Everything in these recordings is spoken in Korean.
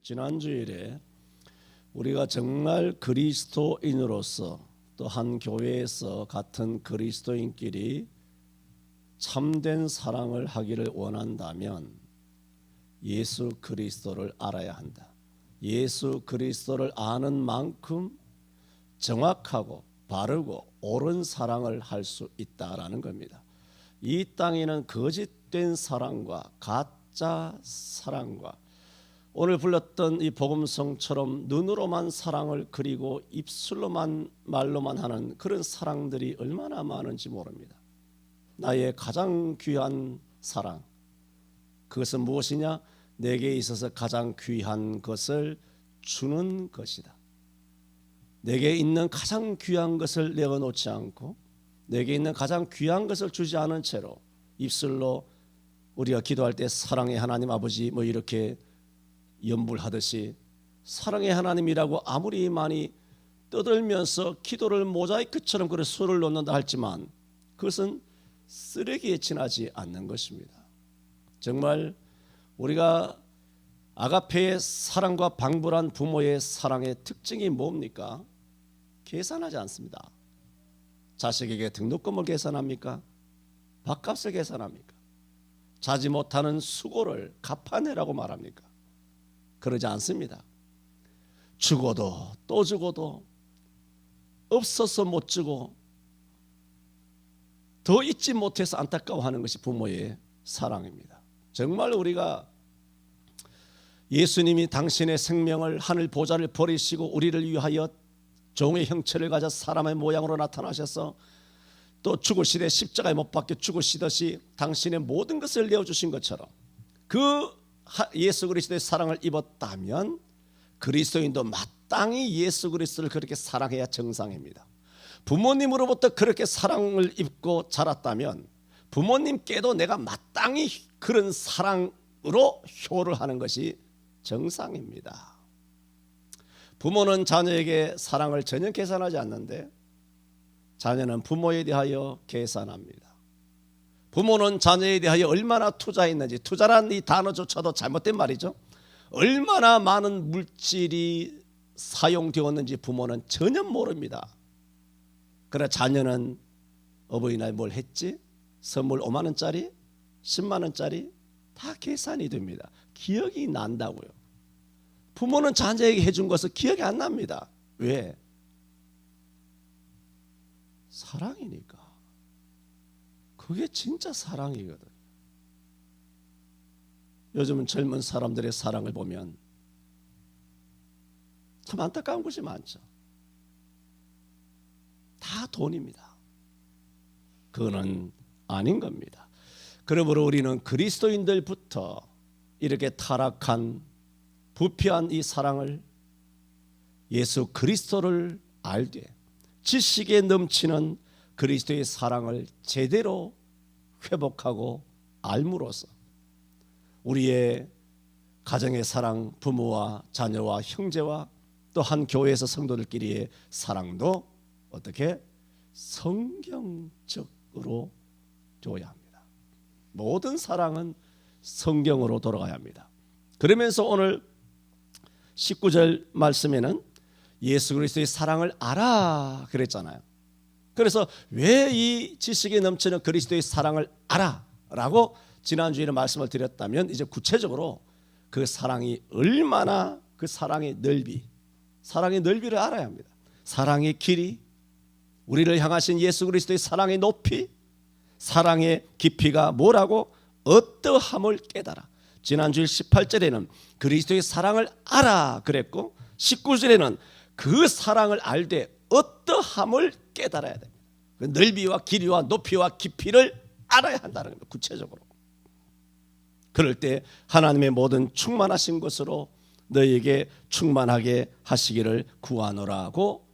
지난 주일에 우리가 정말 그리스도인으로서 또 한 교회에서 같은 그리스도인끼리 참된 사랑을 하기를 원한다면 예수 그리스도를 알아야 한다. 예수 그리스도를 아는 만큼 정확하고 바르고 옳은 사랑을 할 수 있다라는 겁니다. 이 땅에는 거짓된 사랑과 가짜 사랑과 오늘 불렀던 이 복음성처럼 눈으로만 사랑을 그리고 입술로만 말로만 하는 그런 사랑들이 얼마나 많은지 모릅니다. 나의 가장 귀한 사랑, 그것은 무엇이냐? 내게 있어서 가장 귀한 것을 주는 것이다. 내게 있는 가장 귀한 것을 내어놓지 않고 내게 있는 가장 귀한 것을 주지 않은 채로 입술로 우리가 기도할 때 사랑의 하나님 아버지 뭐 이렇게 연불하듯이 사랑의 하나님이라고 아무리 많이 떠들면서 기도를 모자이크처럼 그런 수를 놓는다 할지만 그것은 쓰레기에 지나지 않는 것입니다. 정말 우리가 아가페의 사랑과 방불한 부모의 사랑의 특징이 뭡니까? 계산하지 않습니다. 자식에게 등록금을 계산합니까? 밥값을 계산합니까? 자지 못하는 수고를 갚아내라고 말합니까? 그러지 않습니다. 주고도 또 주고도 없어서 못 주고 더 잊지 못해서 안타까워하는 것이 부모의 사랑입니다. 정말 우리가 예수님이 당신의 생명을 하늘 보좌를 버리시고 우리를 위하여 종의 형체를 가져 사람의 모양으로 나타나셔서 또 죽으시되 십자가에 못 박혀 죽으시듯이 당신의 모든 것을 내어주신 것처럼 그 예수 그리스도의 사랑을 입었다면 그리스도인도 마땅히 예수 그리스도를 그렇게 사랑해야 정상입니다. 부모님으로부터 그렇게 사랑을 입고 자랐다면 부모님께도 내가 마땅히 그런 사랑으로 효를 하는 것이 정상입니다. 부모는 자녀에게 사랑을 전혀 계산하지 않는데 자녀는 부모에 대하여 계산합니다. 부모는 자녀에 대하여 얼마나 투자했는지, 투자란 이 단어조차도 잘못된 말이죠. 얼마나 많은 물질이 사용되었는지 부모는 전혀 모릅니다. 그러나 자녀는 어버이날 뭘 했지? 선물 5만 원짜리, 10만 원짜리 다 계산이 됩니다. 기억이 난다고요. 부모는 자녀에게 해준 것을 기억이 안 납니다. 왜? 사랑이니까. 그게 진짜 사랑이거든. 요즘은 젊은 사람들의 사랑을 보면 참 안타까운 것이 많죠. 다 돈입니다. 그거는 아닌 겁니다. 그러므로 우리는 그리스도인들부터 이렇게 타락한 부패한 이 사랑을 예수 그리스도를 알되 지식에 넘치는 그리스도의 사랑을 제대로 회복하고 알므로써 우리의 가정의 사랑, 부모와 자녀와 형제와 또 한 교회에서 성도들끼리의 사랑도 어떻게 성경적으로 되어야 합니다. 모든 사랑은 성경으로 돌아가야 합니다. 그러면서 오늘 19절 말씀에는 예수 그리스도의 사랑을 알아 그랬잖아요. 그래서 왜 이 지식에 넘치는 그리스도의 사랑을 알아? 라고 지난주에는 말씀을 드렸다면 이제 구체적으로 그 사랑이 얼마나 그 사랑의 넓이를 알아야 합니다. 사랑의 길이, 우리를 향하신 예수 그리스도의 사랑의 높이, 사랑의 깊이가 뭐라고 어떠함을 깨달아. 지난주 18절에는 그리스도의 사랑을 알아 그랬고 19절에는 그 사랑을 알되 어떠함을 깨달아야 됩니다. 그 넓이와 길이와 높이와 깊이를 알아야 한다는 겁니다. 구체적으로. 그럴 때 하나님의 모든 충만하신 것으로 너희에게 충만하게 하시기를 구하노라고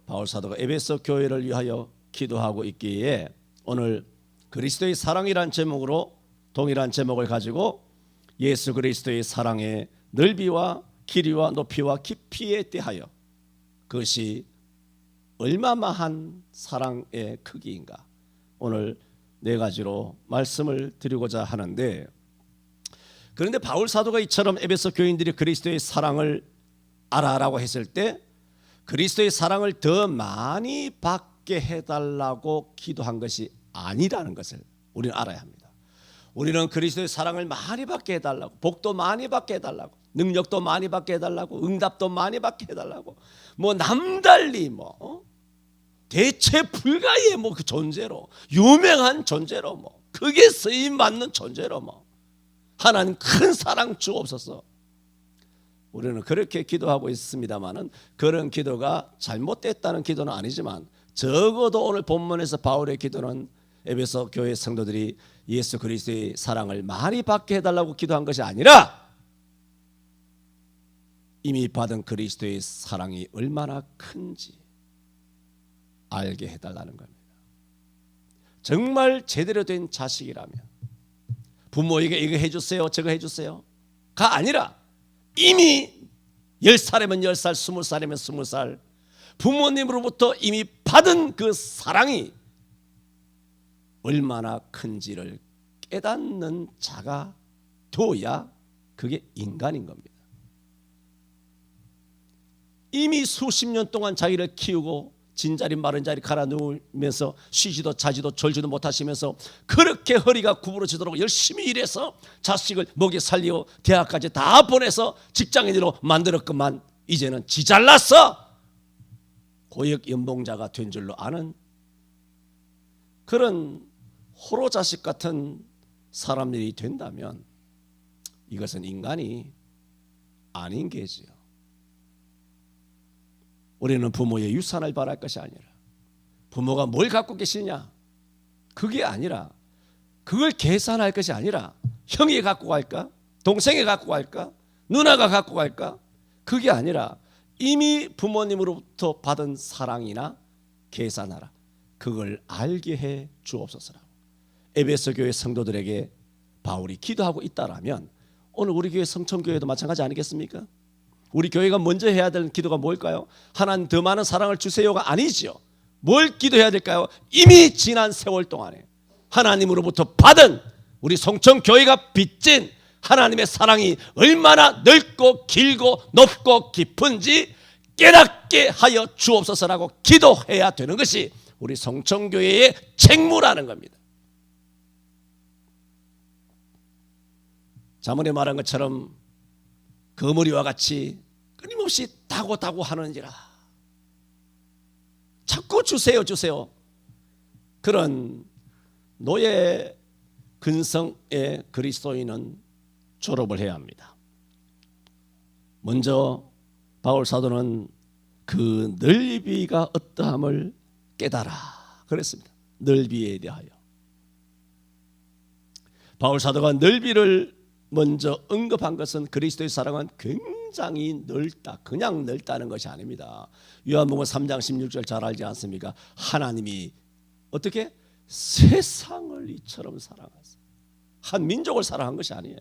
바울사도가 에베소 교회를 위하여 기도하고 있기에 오늘 그리스도의 사랑이란 제목으로 동일한 제목을 가지고 예수 그리스도의 사랑의 넓이와 길이와 높이와 깊이에 대하여 그것이 얼마만한 사랑의 크기인가 오늘 네 가지로 말씀을 드리고자 하는데 그런데 바울 사도가 이처럼 에베소 교인들이 그리스도의 사랑을 알아라고 했을 때 그리스도의 사랑을 더 많이 받게 해달라고 기도한 것이 아니라는 것을 우리는 알아야 합니다. 우리는 그리스도의 사랑을 많이 받게 해달라고, 복도 많이 받게 해달라고, 능력도 많이 받게 해달라고, 응답도 많이 받게 해달라고, 뭐 남달리 대체 불가의 그 존재로, 유명한 존재로, 크게 쓰임 받는 존재로 하나님 큰 사랑 주옵소서. 우리는 그렇게 기도하고 있습니다만은 그런 기도가 잘못됐다는 기도는 아니지만, 적어도 오늘 본문에서 바울의 기도는 에베소 교회 성도들이 예수 그리스도의 사랑을 많이 받게 해달라고 기도한 것이 아니라 이미 받은 그리스도의 사랑이 얼마나 큰지 알게 해달라는 겁니다. 정말 제대로 된 자식이라면 부모에게 이거 해주세요 저거 해주세요가 아니라 이미 10살이면 10살, 20살이면 20살 부모님으로부터 이미 받은 그 사랑이 얼마나 큰지를 깨닫는 자가 되어야 그게 인간인 겁니다. 이미 수십 년 동안 자기를 키우고 진자리 마른 자리 갈아 누우면서 쉬지도 자지도 졸지도 못하시면서 그렇게 허리가 구부러지도록 열심히 일해서 자식을 먹여 살리고 대학까지 다 보내서 직장인으로 만들었건만 이제는 지 잘났어 고역 연봉자가 된 줄로 아는 그런 호로 자식 같은 사람들이 된다면 이것은 인간이 아닌 게지요. 우리는 부모의 유산을 바랄 것이 아니라 부모가 뭘 갖고 계시냐 그게 아니라 그걸 계산할 것이 아니라 형이 갖고 갈까 동생이 갖고 갈까 누나가 갖고 갈까 그게 아니라 이미 부모님으로부터 받은 사랑이나 계산하라 그걸 알게 해 주옵소서라고 에베소 교회 성도들에게 바울이 기도하고 있다라면 오늘 우리 교회 성천교회도 마찬가지 아니겠습니까? 우리 교회가 먼저 해야 될 기도가 뭘까요? 하나님 더 많은 사랑을 주세요가 아니죠. 뭘 기도해야 될까요? 이미 지난 세월 동안에 하나님으로부터 받은 우리 성천교회가 빚진 하나님의 사랑이 얼마나 넓고 길고 높고 깊은지 깨닫게 하여 주옵소서라고 기도해야 되는 것이 우리 성천교회의 책무라는 겁니다. 자문에 말한 것처럼 거머리와 같이 끊임없이 다고 하는지라 자꾸 주세요 그런 노예 근성의 그리스도인은 졸업을 해야 합니다. 먼저 바울 사도는 그 넓이가 어떠함을 깨달아 그랬습니다. 넓이에 대하여 바울 사도가 넓이를 먼저 언급한 것은 그리스도의 사랑은 굉장히 넓다. 그냥 넓다는 것이 아닙니다. 요한복음 3장 16절 잘 알지 않습니까? 하나님이 어떻게 세상을 이처럼 사랑하세요. 한 민족을 사랑한 것이 아니에요.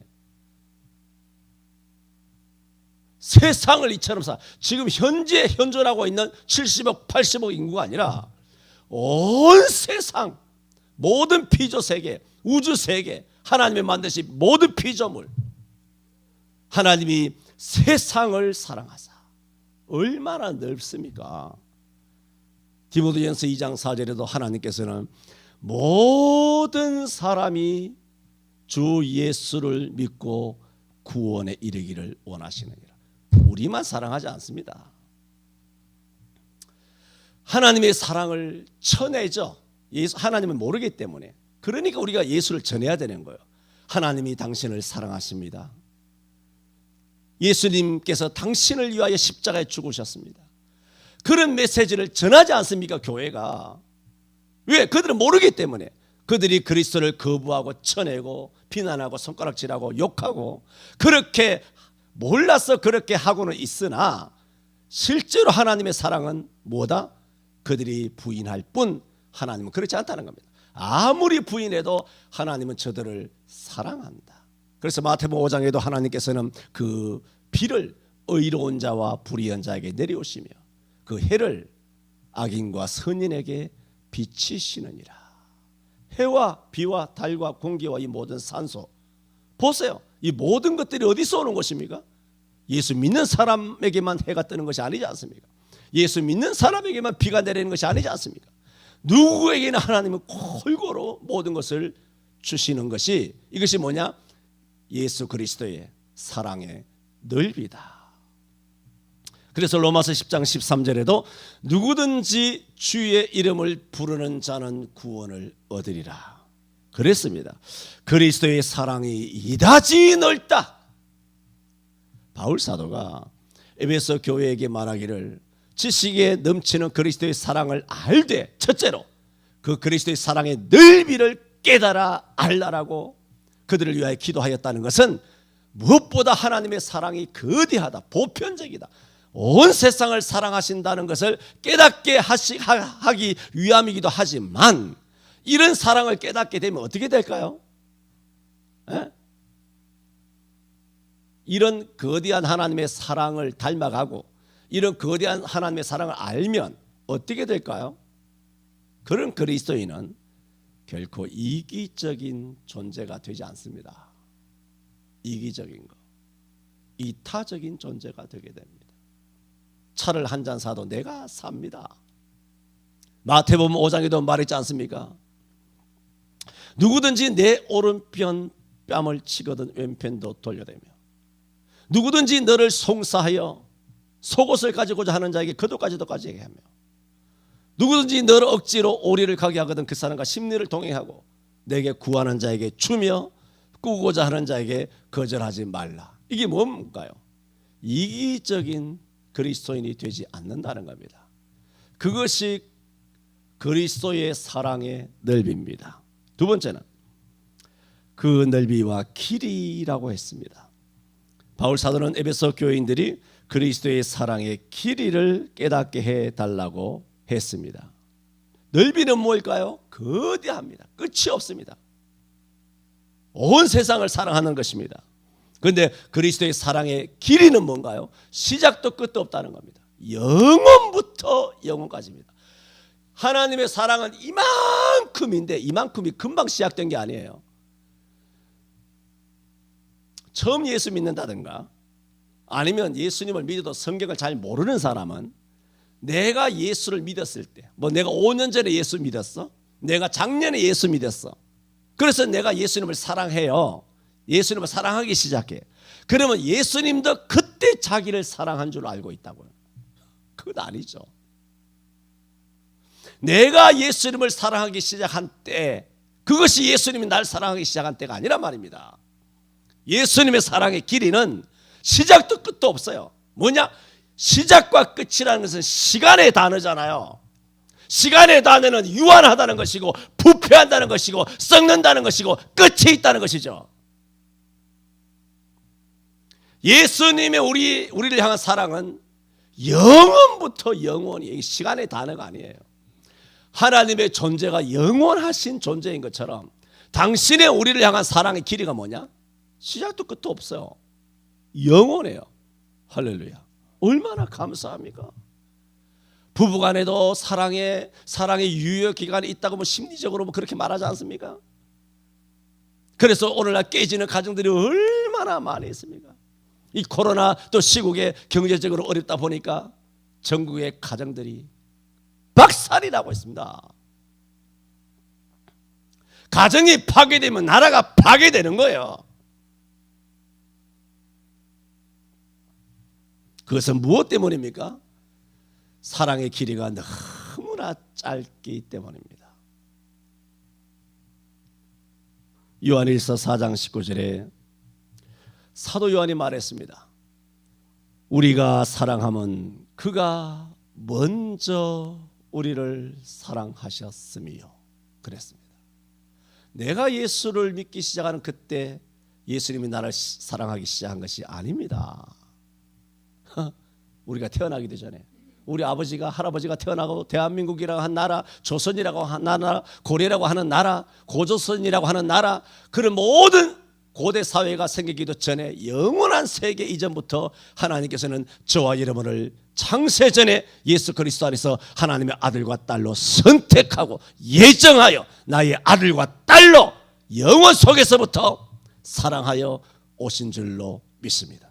세상을 이처럼 지금 현재 현존하고 있는 70억 80억 인구가 아니라 온 세상 모든 피조 세계 우주 세계 하나님이 만드신 모든 피조물 하나님이 세상을 사랑하사 얼마나 넓습니까? 디모데전서 2장 4절에도 하나님께서는 모든 사람이 주 예수를 믿고 구원에 이르기를 원하시느니라. 우리만 사랑하지 않습니다. 하나님의 사랑을 쳐내죠. 하나님은 모르기 때문에. 그러니까 우리가 예수를 전해야 되는 거예요. 하나님이 당신을 사랑하십니다. 예수님께서 당신을 위하여 십자가에 죽으셨습니다. 그런 메시지를 전하지 않습니까? 교회가. 왜? 그들은 모르기 때문에. 그들이 그리스도를 거부하고 쳐내고 비난하고 손가락질하고 욕하고 그렇게 몰라서 그렇게 하고는 있으나 실제로 하나님의 사랑은 뭐다? 그들이 부인할 뿐 하나님은 그렇지 않다는 겁니다. 아무리 부인해도 하나님은 저들을 사랑한다. 그래서 마태복음 5장에도 하나님께서는 그 비를 의로운 자와 불의한 자에게 내려오시며 그 해를 악인과 선인에게 비치시느니라. 해와 비와 달과 공기와 이 모든 산소 보세요. 이 모든 것들이 어디서 오는 것입니까? 예수 믿는 사람에게만 해가 뜨는 것이 아니지 않습니까? 예수 믿는 사람에게만 비가 내리는 것이 아니지 않습니까? 누구에게나 하나님은 골고루 모든 것을 주시는 것이, 이것이 뭐냐? 예수 그리스도의 사랑의 넓이다. 그래서 로마서 10장 13절에도 누구든지 주의 이름을 부르는 자는 구원을 얻으리라 그랬습니다. 그리스도의 사랑이 이다지 넓다. 바울 사도가 에베소 교회에게 말하기를 지식에 넘치는 그리스도의 사랑을 알되 첫째로 그 그리스도의 사랑의 넓이를 깨달아 알라라고 그들을 위하여 기도하였다는 것은 무엇보다 하나님의 사랑이 거대하다, 보편적이다, 온 세상을 사랑하신다는 것을 깨닫게 하기 위함이기도 하지만, 이런 사랑을 깨닫게 되면 어떻게 될까요? 이런 거대한 하나님의 사랑을 닮아가고 이런 거대한 하나님의 사랑을 알면 어떻게 될까요? 그런 그리스도인은 결코 이기적인 존재가 되지 않습니다. 이기적인 거, 이타적인 존재가 되게 됩니다. 차를 한 잔 사도 내가 삽니다. 마태복음 5장에도 말했지 않습니까? 누구든지 내 오른편 뺨을 치거든 왼편도 돌려대며, 누구든지 너를 송사하여 속옷을 가지고자 하는 자에게 겉옷까지도 가지게 하며, 누구든지 너를 억지로 오리를 가게 하거든 그 사람과 심리를 동행하고, 내게 구하는 자에게 주며 꾸고자 하는 자에게 거절하지 말라. 이게 뭔가요? 이기적인 그리스도인이 되지 않는다는 겁니다. 그것이 그리스도의 사랑의 넓이입니다. 두 번째는 그 넓이와 길이라고 했습니다. 바울 사도는 에베소 교인들이 그리스도의 사랑의 길이를 깨닫게 해달라고 했습니다. 넓이는 뭘까요? 거대합니다. 끝이 없습니다. 온 세상을 사랑하는 것입니다. 그런데 그리스도의 사랑의 길이는 뭔가요? 시작도 끝도 없다는 겁니다. 영원부터 영원까지입니다. 하나님의 사랑은 이만큼인데, 이만큼이 금방 시작된 게 아니에요. 처음 예수 믿는다든가 아니면 예수님을 믿어도 성경을 잘 모르는 사람은 내가 예수를 믿었을 때, 내가 5년 전에 예수 믿었어? 내가 작년에 예수 믿었어. 그래서 내가 예수님을 사랑해요. 예수님을 사랑하기 시작해. 그러면 예수님도 그때 자기를 사랑한 줄 알고 있다고요. 그건 아니죠. 내가 예수님을 사랑하기 시작한 때, 그것이 예수님이 날 사랑하기 시작한 때가 아니란 말입니다. 예수님의 사랑의 길이는 시작도 끝도 없어요. 뭐냐? 시작과 끝이라는 것은 시간의 단어잖아요. 시간의 단어는 유한하다는 것이고 부패한다는 것이고 썩는다는 것이고 끝이 있다는 것이죠. 예수님의 우리를 향한 사랑은 영원부터 영원히, 시간의 단어가 아니에요. 하나님의 존재가 영원하신 존재인 것처럼 당신의 우리를 향한 사랑의 길이가 뭐냐? 시작도 끝도 없어요. 영원해요. 할렐루야. 얼마나 감사합니까? 부부간에도 사랑의 유효 기간이 있다고 심리적으로 그렇게 말하지 않습니까? 그래서 오늘날 깨지는 가정들이 얼마나 많이 있습니까? 이 코로나 또 시국에 경제적으로 어렵다 보니까 전국의 가정들이 박살이 나고 있습니다. 가정이 파괴되면 나라가 파괴되는 거예요. 그것은 무엇 때문입니까? 사랑의 길이가 너무나 짧기 때문입니다. 요한일서 4장 19절에 사도 요한이 말했습니다. 우리가 사랑하면 그가 먼저 우리를 사랑하셨으며 그랬습니다. 내가 예수를 믿기 시작하는 그때 예수님이 나를 사랑하기 시작한 것이 아닙니다. 우리가 태어나기도 전에 우리 아버지가 할아버지가 태어나고 대한민국이라고 한 나라, 조선이라고 한 나라, 고려라고 하는 나라, 고조선이라고 하는 나라, 그런 모든 고대 사회가 생기기도 전에 영원한 세계 이전부터 하나님께서는 저와 여러분을 창세전에 예수 그리스도 안에서 하나님의 아들과 딸로 선택하고 예정하여 나의 아들과 딸로 영원 속에서부터 사랑하여 오신 줄로 믿습니다.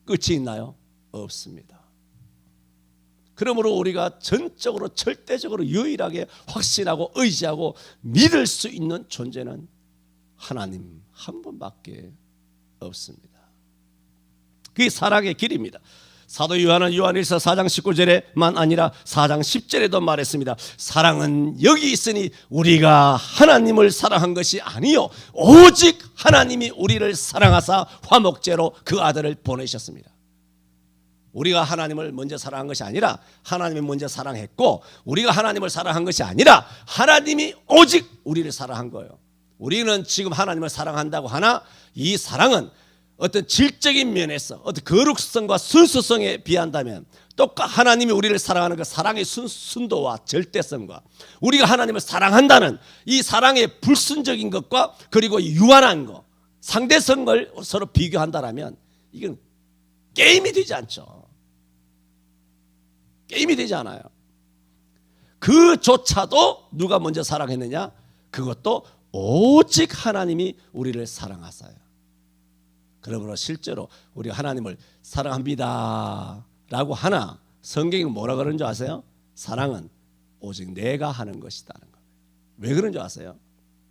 끝이 있나요? 없습니다. 그러므로 우리가 전적으로 절대적으로 유일하게 확신하고 의지하고 믿을 수 있는 존재는 하나님 한 분밖에 없습니다. 그게 사랑의 길입니다. 사도 요한은 요한일서 4장 19절에만 아니라 4장 10절에도 말했습니다. 사랑은 여기 있으니 우리가 하나님을 사랑한 것이 아니요 오직 하나님이 우리를 사랑하사 화목제로 그 아들을 보내셨습니다. 우리가 하나님을 먼저 사랑한 것이 아니라 하나님이 먼저 사랑했고, 우리가 하나님을 사랑한 것이 아니라 하나님이 오직 우리를 사랑한 거예요. 우리는 지금 하나님을 사랑한다고 하나 이 사랑은 어떤 질적인 면에서 어떤 거룩성과 순수성에 비한다면 하나님이 우리를 사랑하는 그 사랑의 순도와 절대성과 우리가 하나님을 사랑한다는 이 사랑의 불순적인 것과 그리고 유한한 것, 상대성을 서로 비교한다면 이건 게임이 되지 않죠. 게임이 되지 않아요. 그조차도 누가 먼저 사랑했느냐? 그것도 오직 하나님이 우리를 사랑하사요. 그러므로 실제로 우리가 하나님을 사랑합니다 라고 하나 성경이 뭐라 그러는 줄 아세요? 사랑은 오직 내가 하는 것이다는 거예요. 왜 그런 줄 아세요?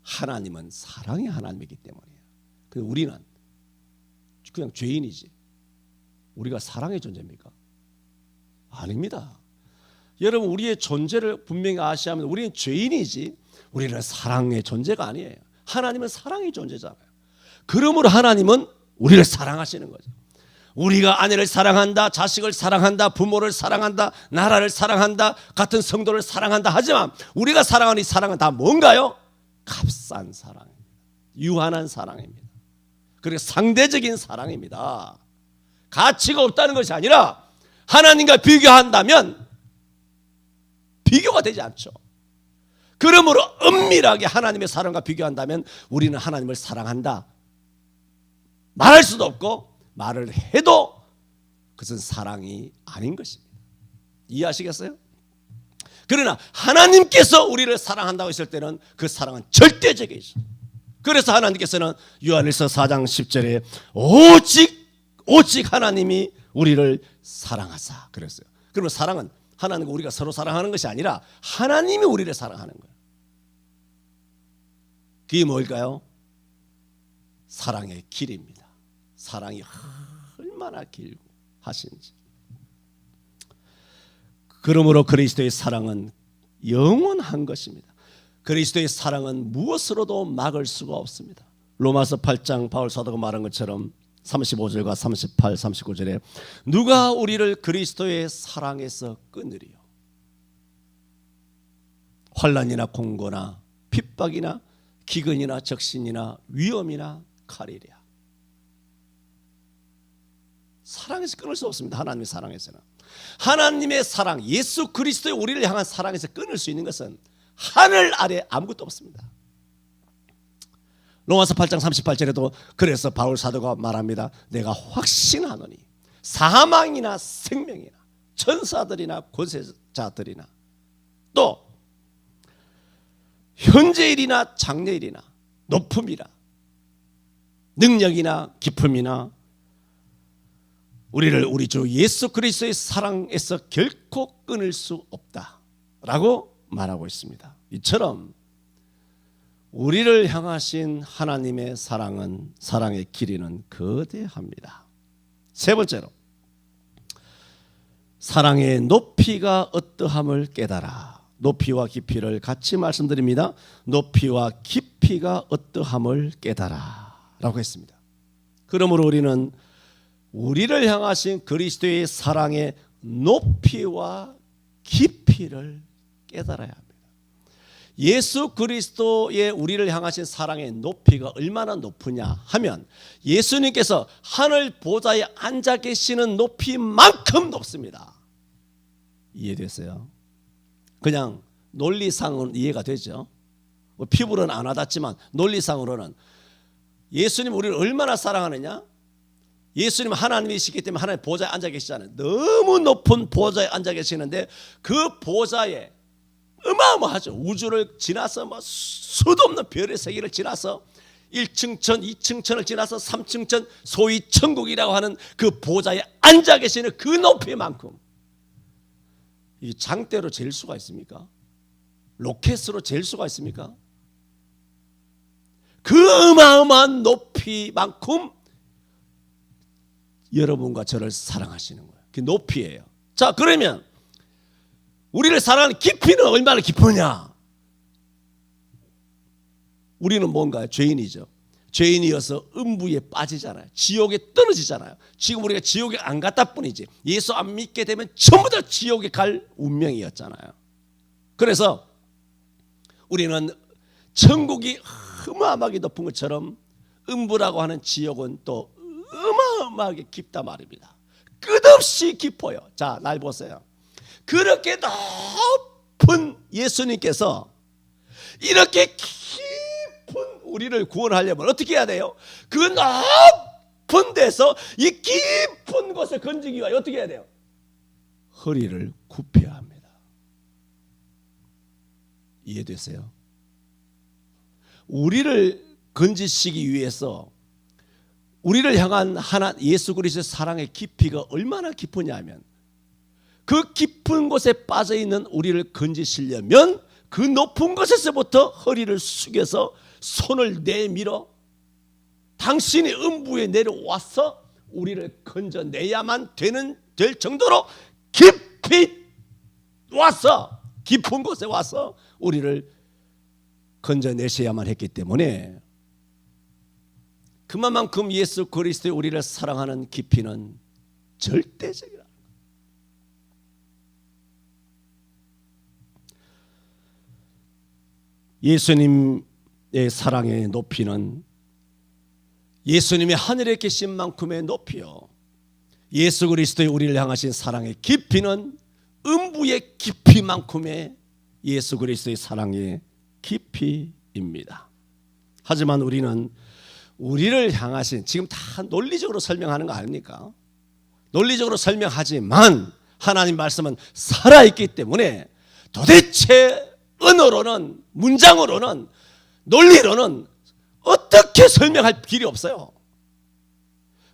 하나님은 사랑의 하나님이기 때문이에요. 그래서 우리는 그냥 죄인이지 우리가 사랑의 존재입니까? 아닙니다. 여러분, 우리의 존재를 분명히 아셔야 합니다. 우리는 죄인이지 우리는 사랑의 존재가 아니에요. 하나님은 사랑의 존재잖아요. 그러므로 하나님은 우리를 사랑하시는 거죠. 우리가 아내를 사랑한다, 자식을 사랑한다, 부모를 사랑한다, 나라를 사랑한다, 같은 성도를 사랑한다 하지만 우리가 사랑하는 이 사랑은 다 뭔가요? 값싼 사랑입니다. 유한한 사랑입니다. 그리고 상대적인 사랑입니다. 가치가 없다는 것이 아니라 하나님과 비교한다면 비교가 되지 않죠. 그러므로 은밀하게 하나님의 사랑과 비교한다면 우리는 하나님을 사랑한다 말할 수도 없고 말을 해도 그것은 사랑이 아닌 것입니다. 이해하시겠어요? 그러나 하나님께서 우리를 사랑한다고 했을 때는 그 사랑은 절대적이죠. 그래서 하나님께서는 요한일서 4장 10절에 오직 하나님이 우리를 사랑하사 그랬어요. 그러면 사랑은 하나님과 우리가 서로 사랑하는 것이 아니라 하나님이 우리를 사랑하는 거예요. 그게 뭘까요? 사랑의 길입니다. 사랑이 얼마나 길고 하신지. 그러므로 그리스도의 사랑은 영원한 것입니다. 그리스도의 사랑은 무엇으로도 막을 수가 없습니다. 로마서 8장 바울 사도가 말한 것처럼 35절과 38, 39절에 누가 우리를 그리스도의 사랑에서 끊으리요? 환난이나 공고나 핍박이나 기근이나 적신이나 위험이나 칼이랴. 사랑에서 끊을 수 없습니다. 하나님의 사랑에서는. 하나님의 사랑, 예수 그리스도의 우리를 향한 사랑에서 끊을 수 있는 것은 하늘 아래 아무것도 없습니다. 로마서 8장 38절에도 그래서 바울 사도가 말합니다. 내가 확신하노니 사망이나 생명이나 천사들이나 권세자들이나 또 현재일이나 장래일이나 높음이나 능력이나 기품이나 우리를 우리 주 예수 그리스도의 사랑에서 결코 끊을 수 없다라고 말하고 있습니다. 이처럼 우리를 향하신 하나님의 사랑은 사랑의 길이는 거대합니다. 세 번째로 사랑의 높이가 어떠함을 깨달아. 높이와 깊이를 같이 말씀드립니다. 높이와 깊이가 어떠함을 깨달아 라고 했습니다. 그러므로 우리는 우리를 향하신 그리스도의 사랑의 높이와 깊이를 깨달아야 합니다. 예수 그리스도의 우리를 향하신 사랑의 높이가 얼마나 높으냐 하면 예수님께서 하늘 보좌에 앉아 계시는 높이만큼 높습니다. 이해됐어요? 그냥 논리상은 이해가 되죠. 피부로는 안 와닿지만 논리상으로는 예수님 우리를 얼마나 사랑하느냐? 예수님 하나님이시기 때문에 하나님 보좌에 앉아 계시잖아요. 너무 높은 보좌에 앉아 계시는데 그 보좌에 어마어마하죠. 우주를 지나서 수도 없는 별의 세계를 지나서 1층 천, 2층 천을 지나서 3층 천, 소위 천국이라고 하는 그 보좌에 앉아 계시는 그 높이만큼 이 장대로 잴 수가 있습니까? 로켓으로 잴 수가 있습니까? 그 어마어마한 높이만큼 여러분과 저를 사랑하시는 거예요. 그 높이예요. 자, 그러면 우리를 사랑하는 깊이는 얼마나 깊으냐? 우리는 뭔가요? 죄인이죠. 죄인이어서 음부에 빠지잖아요. 지옥에 떨어지잖아요. 지금 우리가 지옥에 안 갔다 뿐이지 예수 안 믿게 되면 전부 다 지옥에 갈 운명이었잖아요. 그래서 우리는 천국이 어마어마하게 높은 것처럼 음부라고 하는 지옥은 또 어마어마하게 깊다 말입니다. 끝없이 깊어요. 자, 날 보세요. 그렇게 높은 예수님께서 이렇게 깊은 우리를 구원하려면 어떻게 해야 돼요? 그 높은 데서 이 깊은 곳에 건지기 위하여 어떻게 해야 돼요? 허리를 굽혀야 합니다. 이해되세요? 우리를 건지시기 위해서 우리를 향한 예수 그리스도의 사랑의 깊이가 얼마나 깊으냐 하면 그 깊은 곳에 빠져있는 우리를 건지시려면 그 높은 곳에서부터 허리를 숙여서 손을 내밀어 당신이 음부에 내려와서 우리를 건져내야만 될 정도로 깊이 와서 깊은 곳에 와서 우리를 건져내셔야만 했기 때문에 그만큼 예수 그리스도의 우리를 사랑하는 깊이는 절대적이라. 예수님의 사랑의 높이는 예수님이 하늘에 계신 만큼의 높이요, 예수 그리스도의 우리를 향하신 사랑의 깊이는 음부의 깊이만큼의 예수 그리스도의 사랑의 깊이입니다. 하지만 우리는 우리를 향하신, 지금 다 논리적으로 설명하는 거 아닙니까? 논리적으로 설명하지만 하나님 말씀은 살아있기 때문에 도대체 언어로는, 문장으로는, 논리로는 어떻게 설명할 길이 없어요.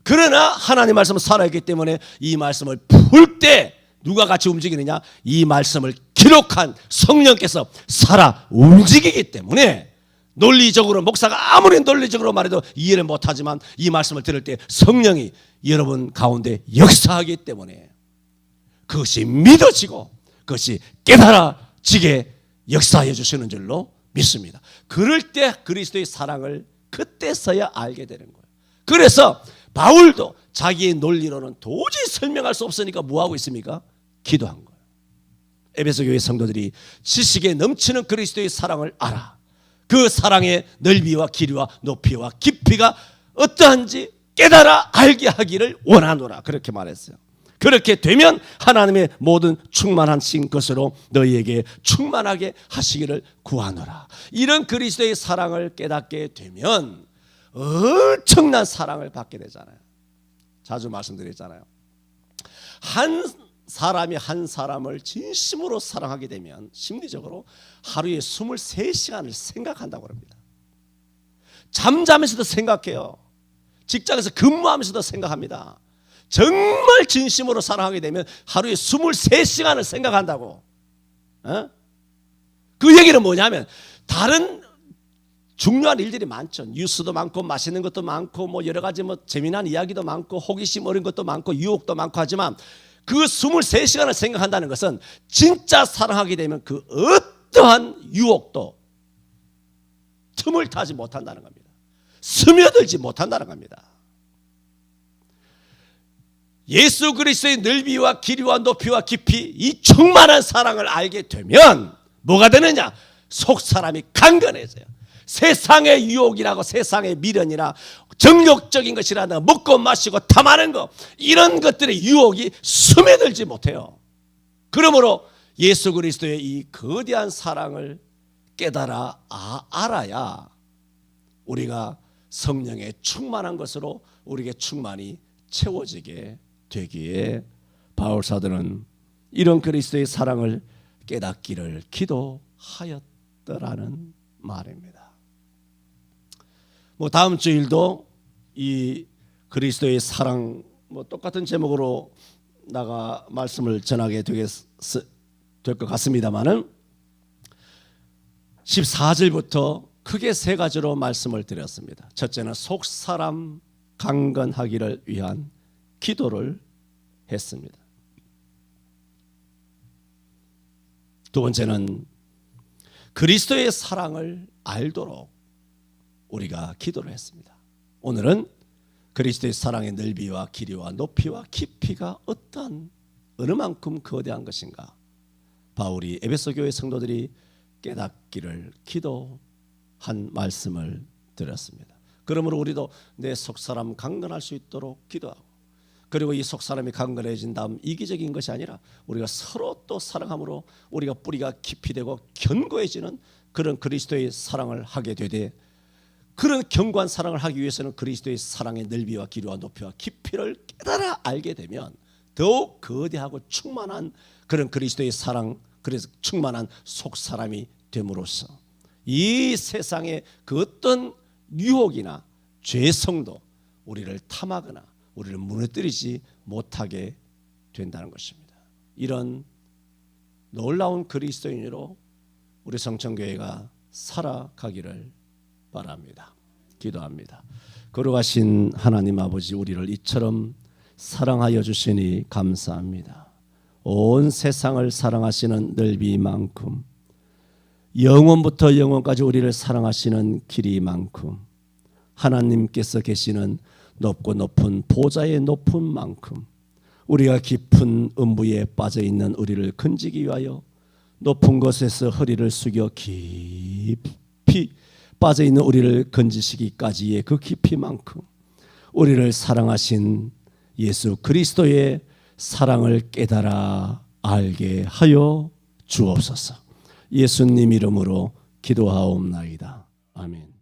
그러나 하나님 말씀은 살아있기 때문에 이 말씀을 풀 때 누가 같이 움직이느냐? 이 말씀을 기록한 성령께서 살아 움직이기 때문에 논리적으로, 목사가 아무리 논리적으로 말해도 이해를 못하지만 이 말씀을 들을 때 성령이 여러분 가운데 역사하기 때문에 그것이 믿어지고 그것이 깨달아지게 역사해 주시는 줄로 믿습니다. 그럴 때 그리스도의 사랑을 그때서야 알게 되는 거예요. 그래서 바울도 자기의 논리로는 도저히 설명할 수 없으니까 뭐하고 있습니까? 기도한 거예요. 에베소 교회 성도들이 지식에 넘치는 그리스도의 사랑을 알아. 그 사랑의 넓이와 길이와 높이와 깊이가 어떠한지 깨달아 알게 하기를 원하노라, 그렇게 말했어요. 그렇게 되면 하나님의 모든 충만하신 것으로 너희에게 충만하게 하시기를 구하노라. 이런 그리스도의 사랑을 깨닫게 되면 엄청난 사랑을 받게 되잖아요. 자주 말씀드렸잖아요. 한 사람이 한 사람을 진심으로 사랑하게 되면 심리적으로 하루에 23시간을 생각한다고 합니다. 잠자면서도 생각해요. 직장에서 근무하면서도 생각합니다. 정말 진심으로 사랑하게 되면 하루에 23시간을 생각한다고. 그 얘기는 뭐냐면 다른 중요한 일들이 많죠. 뉴스도 많고 맛있는 것도 많고 뭐 여러 가지 뭐 재미난 이야기도 많고 호기심 어린 것도 많고 유혹도 많고 하지만 그 23시간을 생각한다는 것은 진짜 사랑하게 되면 그 어떠한 유혹도 틈을 타지 못한다는 겁니다. 스며들지 못한다는 겁니다. 예수 그리스도의 넓이와 길이와 높이와 깊이 이 충만한 사랑을 알게 되면 뭐가 되느냐? 속 사람이 강건해져요. 세상의 유혹이라고, 세상의 미련이나 정욕적인 것이라든가 먹고 마시고 탐하는 것, 이런 것들의 유혹이 스며들지 못해요. 그러므로 예수 그리스도의 이 거대한 사랑을 깨달아 알아야 우리가 성령의 충만한 것으로 우리에게 충만히 채워지게 되기에 바울 사도는 이런 그리스도의 사랑을 깨닫기를 기도하였더라는 말입니다. 다음 주일도 이 그리스도의 사랑 똑같은 제목으로 나가 말씀을 전하게 될 것 같습니다만은 14절부터 크게 세 가지로 말씀을 드렸습니다. 첫째는 속사람 강건하기를 위한 기도를 했습니다. 두 번째는 그리스도의 사랑을 알도록 우리가 기도를 했습니다. 오늘은 그리스도의 사랑의 넓이와 길이와 높이와 깊이가 어느 만큼 거대한 것인가 바울이 에베소 교회 성도들이 깨닫기를 기도한 말씀을 드렸습니다. 그러므로 우리도 내 속사람 강건할 수 있도록 기도하고, 그리고 이 속사람이 강건해진 다음 이기적인 것이 아니라 우리가 서로 또 사랑함으로 우리가 뿌리가 깊이 되고 견고해지는 그런 그리스도의 사랑을 하게 되되, 그런 견고한 사랑을 하기 위해서는 그리스도의 사랑의 넓이와 길이와 높이와 깊이를 깨달아 알게 되면 더욱 거대하고 충만한 그런 그리스도의 사랑, 그래서 충만한 속사람이 됨으로써 이 세상의 그 어떤 유혹이나 죄성도 우리를 탐하거나 우리를 무너뜨리지 못하게 된다는 것입니다. 이런 놀라운 그리스도인으로 우리 성천교회가 살아가기를 바랍니다. 기도합니다. 거룩하신 하나님 아버지, 우리를 이처럼 사랑하여 주시니 감사합니다. 온 세상을 사랑하시는 넓이만큼, 영원부터 영원까지 우리를 사랑하시는 길이만큼, 하나님께서 계시는 높고 높은 보좌의 높은 만큼 우리가 깊은 음부에 빠져있는 우리를 건지기 위하여 높은 곳에서 허리를 숙여 깊이 빠져있는 우리를 건지시기까지의 그 깊이만큼 우리를 사랑하신 예수 그리스도의 사랑을 깨달아 알게 하여 주옵소서. 예수님 이름으로 기도하옵나이다. 아멘.